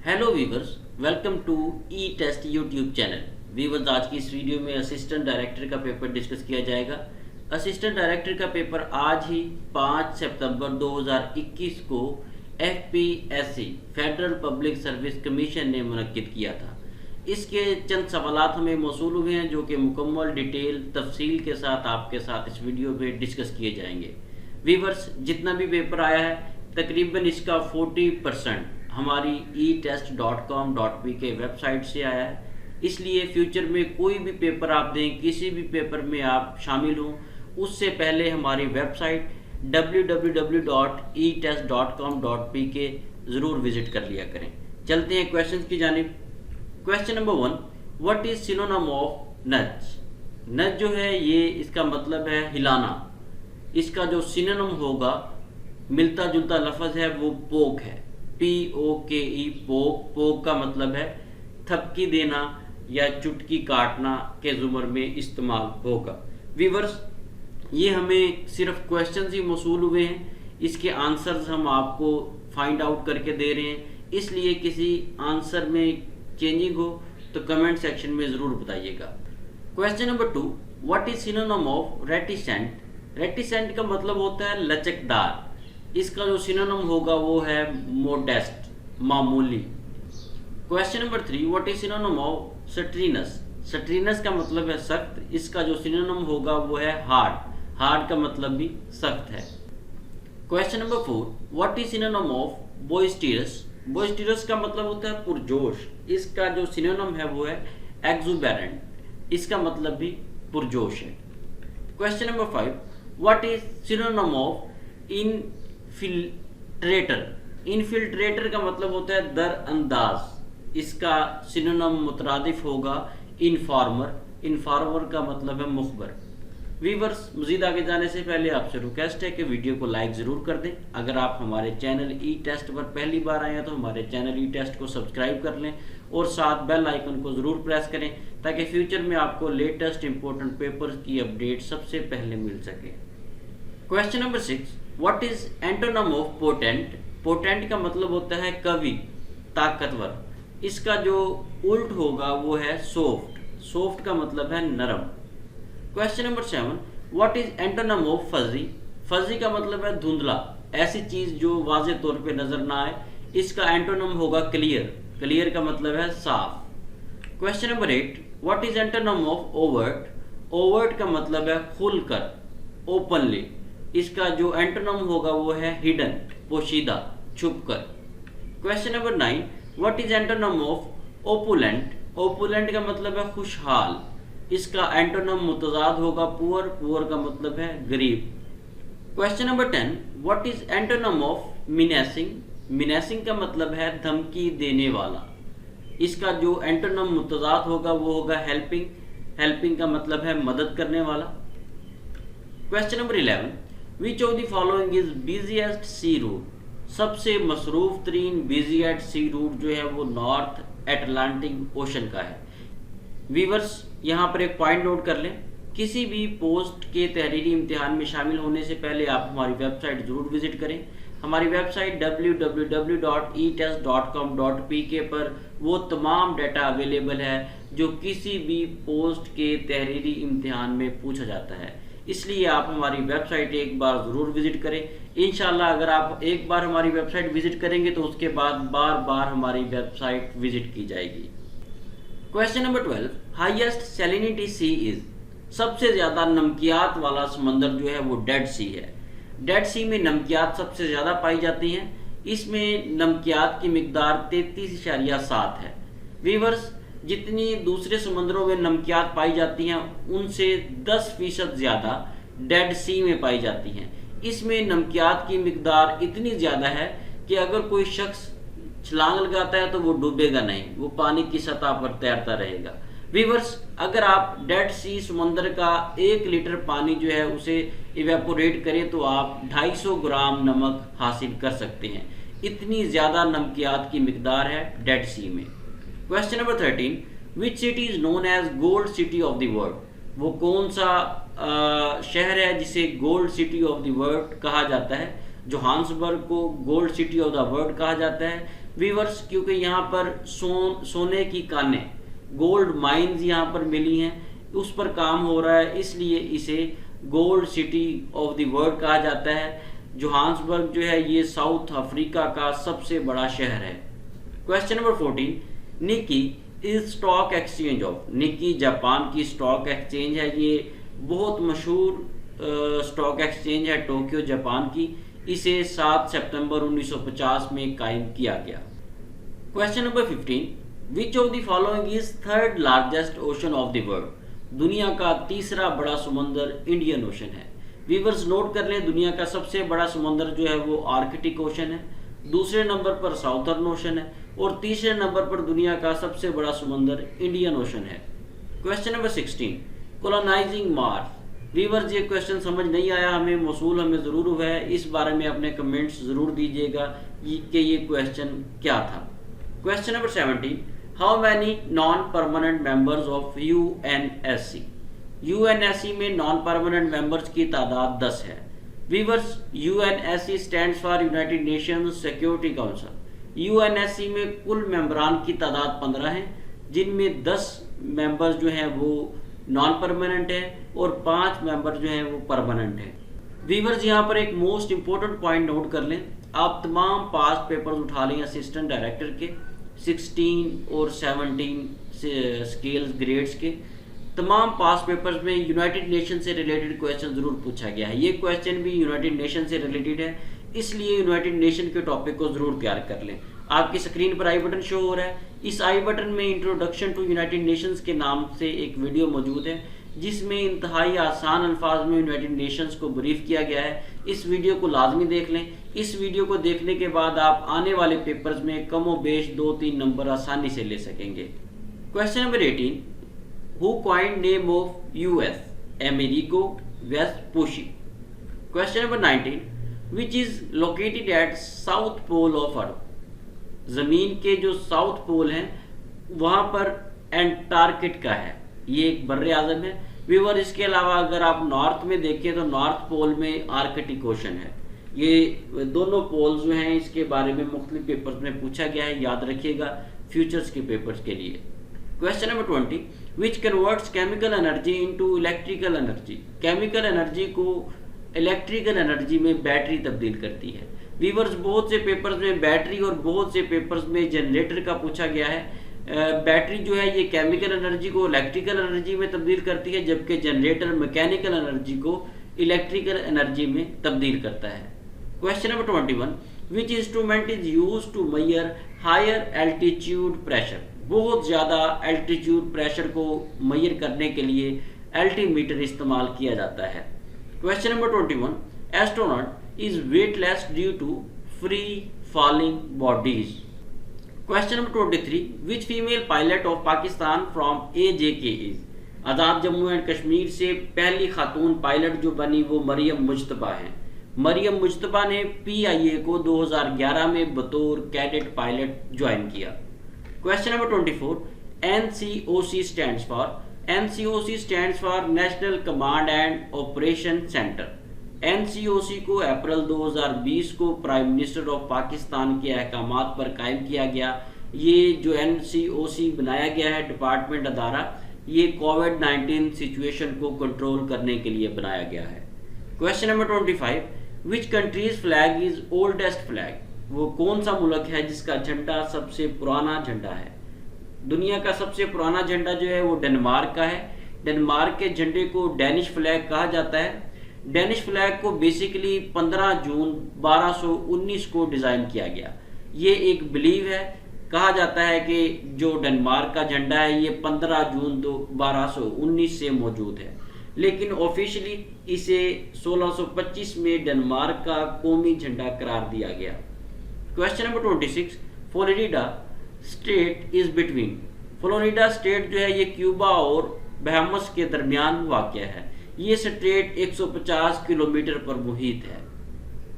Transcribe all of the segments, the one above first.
Hello viewers, welcome to E test YouTube channel. Viewers, आज की इस वीडियो में असिस्टेंट डायरेक्टर का पेपर डिस्कस किया जाएगा। असिस्टेंट डायरेक्टर का पेपर आज ही 5 सितंबर 2021 को FPSC federal public service commission ने मुनक्किद किया था। इसके चंद सवालात हमें मौसूल हुए हैं जो कि मुकम्मल डिटेल तफसील के साथ आपके साथ इस वीडियो में डिस्कस किए जाएंगे। वीवर्स, जितना भी पेपर आया है तकरीबन इसका 40% हमारी etest.com.pk वेबसाइट से आया है। इसलिए फ्यूचर में कोई भी पेपर आप दें, किसी भी पेपर में आप शामिल हों, उससे पहले हमारी वेबसाइट www.etest.com.pk ज़रूर विजिट कर लिया करें। चलते हैं क्वेश्चंस की जानिब। Question number 1, what is synonym of नज? नज जो है ये इसका मतलब है हिलाना। इसका जो सिनोनिम होगा, मिलता जुलता लफ्ज़ है, वो पोक है। POKE, पोक। पोक का मतलब है थपकी देना या चुटकी काटना के ज़ुमर में इस्तेमाल होगा। वीवर्स, ये हमें सिर्फ क्वेश्चंस ही मौसूल हुए हैं, इसके आंसर्स हम आपको फाइंड आउट करके दे रहे हैं। इसलिए किसी आंसर में चेंजिंग हो तो कमेंट सेक्शन में ज़रूर बताइएगा। Question number 2, what is synonym of reticent? Reticent का मतलब होता है लचकदार। इसका जो सिनोनिम होगा वो है मोडेस्ट, मामूली। Question number 3, what is synonym of strenuous? Strenuous का मतलब है सख्त। इसका जो सिनोनिम होगा वो है हार्ड। हार्ड का मतलब भी सख्त है। Question number 4, what is synonym of boisterous? Boisterous का मतलब होता है पुरजोश। इसका जो सिनोनिम है वो है एक्सुबेरेंट। इसका मतलब भी पुरजोश है। Question number 5, what is synonym of infiltrator? Infiltrator का मतलब होता है दरअंदाज। इसका सिनोनिम मुतरादिफ होगा इनफॉर्मर। इनफॉर्मर का मतलब है मुखबर। वीवर्स, मजीद आगे जाने से पहले आपसे रिक्वेस्ट है कि वीडियो को लाइक ज़रूर कर दें। अगर आप हमारे चैनल ई टेस्ट पर पहली बार आए हैं तो हमारे चैनल ई टेस्ट को सब्सक्राइब कर लें और साथ बेल आइकन को ज़रूर प्रेस करें ताकि फ्यूचर में आपको लेटेस्ट इंपॉर्टेंट पेपर्स की अपडेट सबसे पहले मिल सके। Question number 6, what is antonym of potent? Potent का मतलब होता है कवि, ताकतवर। इसका जो उल्ट होगा वो है सॉफ्ट। सॉफ्ट का मतलब है नरम। Question number 7, what is antonym of fuzzy? Fuzzy का मतलब है धुंधला, ऐसी चीज जो वाज़े तौर पे नजर ना आए। इसका एंटोनिम होगा क्लियर। क्लियर का मतलब है साफ। Question number 8, what is antonym of overt? Overt का मतलब है खुलकर, ओपनली। इसका जो एंटोनिम होगा वो है हिडन, पोशीदा, छुपकर। Question number 9, what is antonym of opulent? Opulent का मतलब है खुशहाल। इसका एंटोनिम मुतजाद होगा पुअर। पुअर का मतलब है गरीब। Question number 10, what is antonym of menacing? Menacing का मतलब है धमकी देने वाला। इसका जो एंटोनिम मुतजाद होगा वो होगा हेल्पिंग। हेल्पिंग का मतलब है मदद करने वाला। Question number 11, which of the following is busiest sea route? सबसे मसरूफ तरीन बिजीएस्ट सी रूट जो है वो नॉर्थ अटलांटिक ओशन का है। वीवर्स, यहाँ पर एक पॉइंट नोट कर लें, किसी भी पोस्ट के तहरीरी इम्तिहान में शामिल होने से पहले आप हमारी वेबसाइट ज़रूर विजिट करें। हमारी वेबसाइट www.etest.com.pk पर वो तमाम डाटा अवेलेबल है जो किसी भी पोस्ट के तहरीरी इम्तिहान में पूछा जाता है। इसलिए आप हमारी वेबसाइट एक बार ज़रूर विजिट करें। इंशाल्लाह अगर आप एक बार हमारी वेबसाइट विजिट करेंगे तो उसके बाद बार बार हमारी वेबसाइट विजिट की जाएगी। Question number 12, highest salinity sea is? सबसे ज़्यादा नमकियात वाला समंदर जो है वो डेड सी है। डेड सी में नमकियात सबसे ज़्यादा पाई जाती हैं। इसमें नमकियात की मिकदार 33.7 है। वीवर्स, जितनी दूसरे समंदरों में नमकियात पाई जाती हैं उनसे 10% ज़्यादा डेड सी में पाई जाती हैं। इसमें नमकियात की मिकदार इतनी ज़्यादा है कि अगर कोई शख्स छलांग लगाता है तो वो डूबेगा नहीं, वो पानी की सतह पर तैरता रहेगा। वीवर्स, अगर आप डेड सी समंदर का 1 लीटर पानी जो है उसे इवेपोरेट करें तो आप 250 ग्राम नमक हासिल कर सकते हैं। इतनी ज़्यादा नमकियात की मिकदार है डेड सी में। Question number 13, which city is known as gold city of the world? वो कौन सा शहर है जिसे gold city of the world कहा जाता है? जोहान्सबर्ग को gold city of the world कहा जाता है। वीवर्स क्योंकि यहाँ पर सोने की कानें, गोल्ड माइंस यहाँ पर मिली हैं, उस पर काम हो रहा है, इसलिए इसे gold city of the world कहा जाता है। जोहान्सबर्ग जो है ये साउथ अफ्रीका का सबसे बड़ा शहर है। Question number 14, Nikkei is stock exchange of. Nikkei Japan की स्टॉक एक्सचेंज है, ये बहुत मशहूर स्टॉक एक्सचेंज है टोक्यो जापान की। इसे 7 सितंबर 1950 में कायम किया गया। Question number 15, which of the following is third largest ocean of the world. दुनिया का तीसरा बड़ा समुंदर इंडियन ओशन है। वीवर्स नोट कर लें, दुनिया का सबसे बड़ा समुंदर जो है वो आर्कटिक ओशन है, दूसरे नंबर पर साउथर्न ओशन है और तीसरे नंबर पर दुनिया का सबसे बड़ा समुंदर इंडियन ओशन है। Question number 16, colonising Mars. Viewers ये क्वेश्चन समझ नहीं आया हमें, मौसूल हमें ज़रूर हुआ है, इस बारे में अपने कमेंट्स ज़रूर दीजिएगा कि ये क्वेश्चन क्या था। Question number 17, how many non permanent members of UNSC. UNSC में नॉन परमानेंट मेंबर्स की तादाद 10 है। वीवर्स UNSC stands for United Nations Security Council. UNSC में कुल मेंबरान की तादाद 15 है, जिनमें 10 मेंबर्स जो हैं वो नॉन परमानेंट है और 5 मेंबर जो हैं वो परमानेंट है। वीवर्स यहाँ पर एक मोस्ट इंपॉर्टेंट पॉइंट नोट कर लें, आप तमाम पास्ट पेपर्स उठा लें असिस्टेंट डायरेक्टर के 16 और 17 स्केल्स ग्रेड्स के, तमाम पास पेपर्स में यूनाइटेड नेशन से रिलेटेड क्वेश्चन जरूर पूछा गया है। ये क्वेश्चन भी यूनाइटेड नेशन से रिलेटेड है, इसलिए यूनाइटेड नेशन के टॉपिक को जरूर तैयार कर लें। आपकी स्क्रीन पर आई बटन शो हो रहा है, इस आई बटन में इंट्रोडक्शन टू यूनाइटेड नेशंस के नाम से एक वीडियो मौजूद है, जिसमें इंतहाई आसान अल्फाज में यूनाइटेड नेशंस को ब्रीफ किया गया है। इस वीडियो को लाजमी देख लें। इस वीडियो को देखने के बाद आप आने वाले पेपर्स में कमो बेश 2-3 नंबर आसानी से ले सकेंगे। Question number 18, who coined name of US. Amerigo Vespucci. Question number 19, which is located at south pole of earth. जमीन के जो साउथ पोल हैं वहां पर एंटार्क्टिका है, ये एक बर्रे आज़म है। व्यूअर इसके अलावा अगर आप नॉर्थ में देखें तो नॉर्थ पोल में आर्कटिक ओशन है। ये दोनों पोल जो हैं इसके बारे में मुख्तलिफ पेपर्स में पूछा गया है, याद रखिएगा फ्यूचर्स के पेपर्स के लिए। Question number 20, which converts chemical energy into electrical energy. Chemical energy को इलेक्ट्रिकल एनर्जी में बैटरी तब्दील करती है। व्यूअर्स बहुत से पेपर्स में बैटरी और बहुत से पेपर्स में जनरेटर का पूछा गया है। बैटरी जो है ये केमिकल एनर्जी को इलेक्ट्रिकल एनर्जी में तब्दील करती है, जबकि जनरेटर मैकेनिकल एनर्जी को इलेक्ट्रिकल एनर्जी में तब्दील करता है। Question number 21, which instrument is used to measure higher altitude pressure. बहुत ज़्यादा एल्टीट्यूड प्रेशर को मेजर करने के लिए एल्टीमीटर इस्तेमाल किया जाता है। Question number 21, astronaut is weightless due to free falling bodies. Question number 23, which female pilot of Pakistan from AJK is. Azad Jammu and Kashmir से पहली खातून पायलट जो बनी वो मरियम मुज्तबा है। मरियम मुज्तबा ने PIA को 2011 में बतौर कैडेट पायलट ज्वाइन किया। Question number 24, NCOC stands for. NCOC stands for national command and operation centre. NCOC को अप्रैल 2020 को प्राइम मिनिस्टर ऑफ पाकिस्तान के अहकामात पर कायम किया गया। ये जो NCOC बनाया गया है डिपार्टमेंट अदारा, ये कोविड-19 सिचुएशन को कंट्रोल करने के लिए बनाया गया है। Question number 25, which countries flag is oldest flag. वो कौन सा मुल्क है जिसका झंडा सबसे पुराना झंडा है। दुनिया का सबसे पुराना झंडा जो है वो डेनमार्क का है। डेनमार्क के झंडे को डेनिश फ्लैग कहा जाता है। डेनिश फ्लैग को बेसिकली 15 जून 1219 को डिज़ाइन किया गया। ये एक बिलीव है, कहा जाता है कि जो डेनमार्क का झंडा है ये 15 जून 1219 से मौजूद है, लेकिन ऑफिशियली इसे 1625 में डेनमार्क का कौमी झंडा करार दिया गया। Question number 26, Florida state is between. Florida state जो है ये क्यूबा और बहामास के दरमियान वाक़या है। ये स्टेट 150 किलोमीटर पर मुहित है।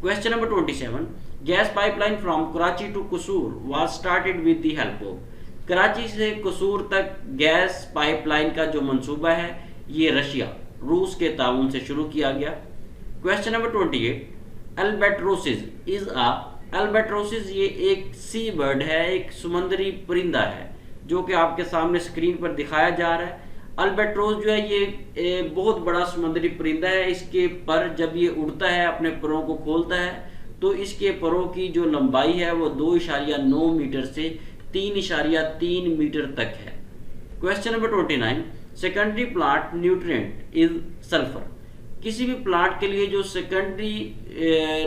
Question number 27, gas pipeline from Karachi to Kasur was started with the help of. Karachi से कसूर तक गैस पाइपलाइन का जो मंसूबा है ये रशिया रूस के ताउन से शुरू किया गया। क्वेश्चन नंबर 28, अल्बाट्रोसिस इज अ अल्बाट्रोसिस ये एक सी बर्ड है, एक समुद्री परिंदा है जो कि आपके सामने स्क्रीन पर दिखाया जा रहा है। अल्बाट्रोस जो है ये बहुत बड़ा समुद्री परिंदा है। इसके पर जब ये उड़ता है, अपने परों को खोलता है, तो इसके परों की जो लंबाई है वो 2.9 मीटर से 3.3 मीटर तक है। Question number 29, secondary plant nutrient is sulphur. किसी भी प्लांट के लिए जो सेकेंडरी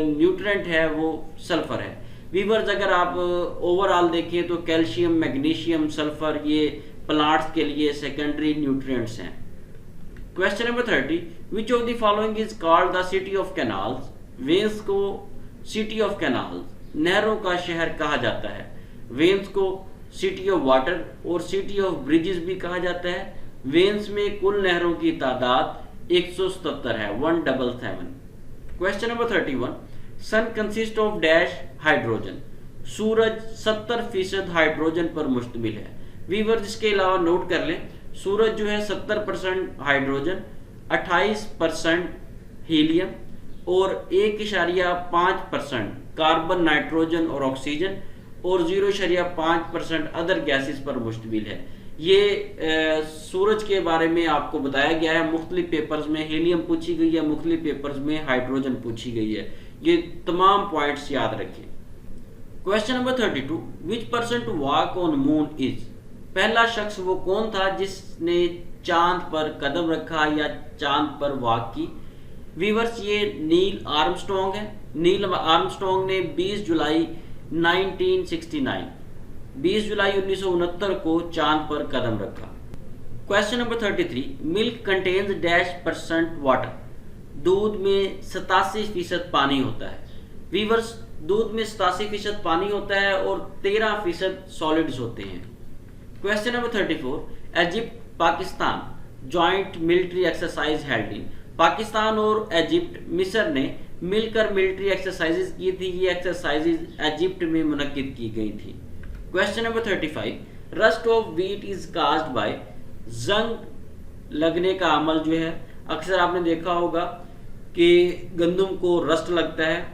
न्यूट्रिएंट है वो सल्फर है। वीवर्स, अगर आप ओवरऑल देखें तो कैल्शियम, मैग्नीशियम, सल्फर ये प्लांट्स के लिए सेकेंडरी न्यूट्रिएंट्स हैं। Question number 30, which of the following is called the city of canals. Veins को सिटी ऑफ कैनाल्स, नहरों का शहर कहा जाता है। वेन्स को सिटी ऑफ वाटर और सिटी ऑफ ब्रिजेस भी कहा जाता है। वेन्स में कुल नहरों की तादाद 177 है, 177। Question number 31, sun consist of dash hydrogen. सूरज 70% हाइड्रोजन पर मुश्तमिल है। वीवर्स, इसके अलावा नोट कर लें, सूरज जो है 70% हाइड्रोजन, 28% हीलियम और 1.5% कार्बन, नाइट्रोजन और ऑक्सीजन और 0.5% अदर गैसेस पर मुश्तमिल है। ये सूरज के बारे में आपको बताया गया है। मुख्तलिफ पेपर्स में हीलियम पूछी गई है, मुख्तलिफ पेपर्स में हाइड्रोजन पूछी गई है। ये तमाम पॉइंट्स याद रखें। Question number 32, which person to walk on moon is. पहला शख्स वो कौन था जिसने चांद पर कदम रखा या चांद पर वॉक की। वीवर्स, ये नील आर्मस्ट्रॉन्ग है। नील आर्मस्ट्रॉन्ग ने 20 जुलाई 1969 को चांद पर कदम रखा। Question number 33, milk contains dash percent water. दूध में 87% पानी होता है। वीवर्स, दूध में 87% पानी होता है और 13% सॉलिड्स होते हैं। Question number 34, Egypt Pakistan joint military exercise held in. Pakistan और इजिप्ट, मिस्र ने मिलकर मिलिट्री एक्सरसाइजेज की थी। ये एक्सरसाइजेज इजिप्ट में मुनक्किद की गई थी। Question number 35, rust of wheat is caused by. जंग लगने का अमल जो है, अक्सर आपने देखा होगा कि गंदम को रस्ट लगता है,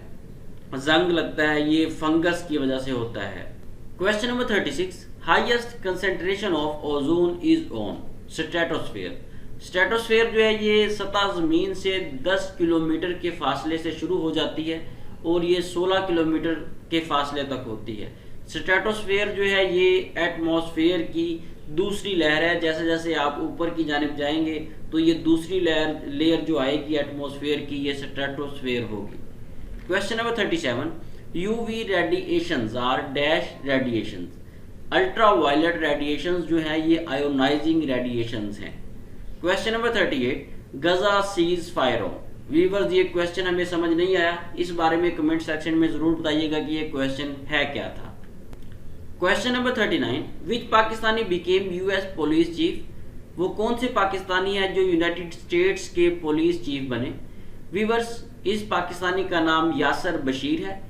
जंग लगता है, ये फंगस की वजह से होता है। Question number 36, highest concentration of ozone is on stratosphere. Stratosphere जो है ये सतह ज़मीन से 10 किलोमीटर के फासले से शुरू हो जाती है और ये 16 किलोमीटर के फासले तक होती है। स्ट्रेटोस्फेयर जो है ये एटमॉस्फेयर की दूसरी लहर है। जैसे जैसे आप ऊपर की जानिब जाएंगे तो ये दूसरी लेयर जो आएगी एटमॉस्फेयर की, ये स्ट्रेटोस्फेयर होगी। Question number 37, UV radiations are dash radiations. Ultraviolet radiations जो है ये आयोनाइजिंग रेडिएशंस हैं। Question number 38, Gaza ceasefire on. Viewers, ये क्वेश्चन हमें समझ नहीं आया, इस बारे में कमेंट सेक्शन में जरूर बताइएगा कि ये क्वेश्चन है क्या था। Question number 39, which Pakistani became US police chief. वो कौन से पाकिस्तानी है जो यूनाइटेड स्टेट्स के पुलिस चीफ बने। वीवर्स, इस पाकिस्तानी का नाम यासर बशीर है।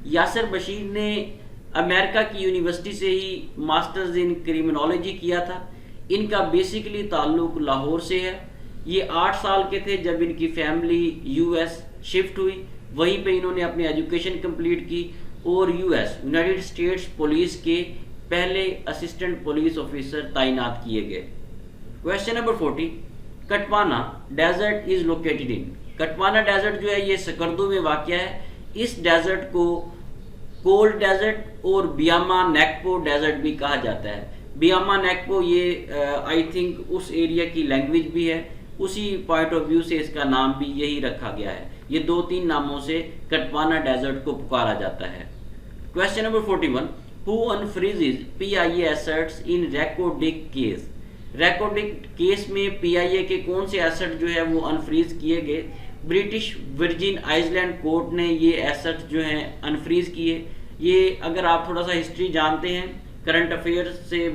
यासर बशीर ने अमेरिका की यूनिवर्सिटी से ही मास्टर्स इन क्रिमिनोलॉजी किया था। इनका बेसिकली ताल्लुक लाहौर से है। ये 8 साल के थे जब इनकी फैमिली यूएस शिफ्ट हुई। वहीं पे इन्होंने अपनी एजुकेशन कंप्लीट की और यूएस यूनाइटेड स्टेट्स पुलिस के पहले असिस्टेंट पुलिस ऑफिसर तैनात किए गए। क्वेश्चन नंबर 40, कटवाना डेजर्ट इज लोकेटेड इन। कटवाना डेजर्ट जो है ये सकर्दो में वाक़या है। इस डेजर्ट को कोल्ड डेजर्ट और बियामा नेकपो डेजर्ट भी कहा जाता है। बियामा नेकपो ये आई थिंक उस एरिया की लैंग्वेज भी है, उसी पॉइंट ऑफ व्यू से इसका नाम भी यही रखा गया है। ये 2-3 नामों से कटवाना डेजर्ट को पुकारा जाता है। Question number 41, who अनफ्रीजेज PIA assets in Reko Diq case. Reko Diq case में पीआईए के कौन से एसेट जो है वो अनफ्रीज किए गए। ब्रिटिश वर्जिन आइलैंड कोर्ट ने ये एसेट जो हैं अनफ्रीज किए। ये अगर आप थोड़ा सा हिस्ट्री जानते हैं, करंट अफेयर से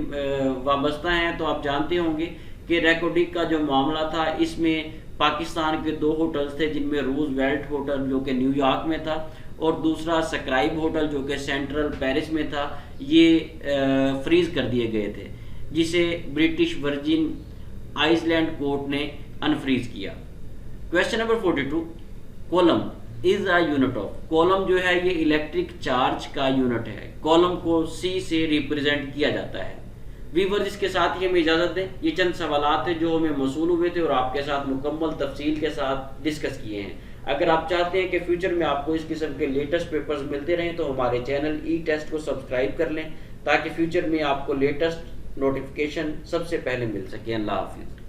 वाबस्ता हैं, तो आप जानते होंगे कि रेकोडिक का जो मामला था इसमें पाकिस्तान के 2 होटल्स थे, जिनमें रूजवेल्ट होटल जो कि न्यूयॉर्क में था और दूसरा स्क्राइब होटल जो कि सेंट्रल पेरिस में था। ये फ्रीज कर दिए गए थे, जिसे ब्रिटिश वर्जिन आइलैंड कोर्ट ने अनफ्रीज किया। Question number 42, coulomb is a unit of, coulomb जो है ये इलेक्ट्रिक चार्ज का यूनिट है, कॉलम को सी से रिप्रेजेंट किया जाता है। वीवर इसके साथ ही हमें इजाज़त दें, ये चंद सवालात थे जो हमें मौसूल हुए थे और आपके साथ मुकम्मल तफसील के साथ डिस्कस किए हैं। अगर आप चाहते हैं कि फ्यूचर में आपको इस किस्म के लेटेस्ट पेपर्स मिलते रहें तो हमारे चैनल ई टेस्ट को सब्सक्राइब कर लें ताकि फ्यूचर में आपको लेटेस्ट नोटिफिकेशन सबसे पहले मिल सके। अल्लाह हाफिज़।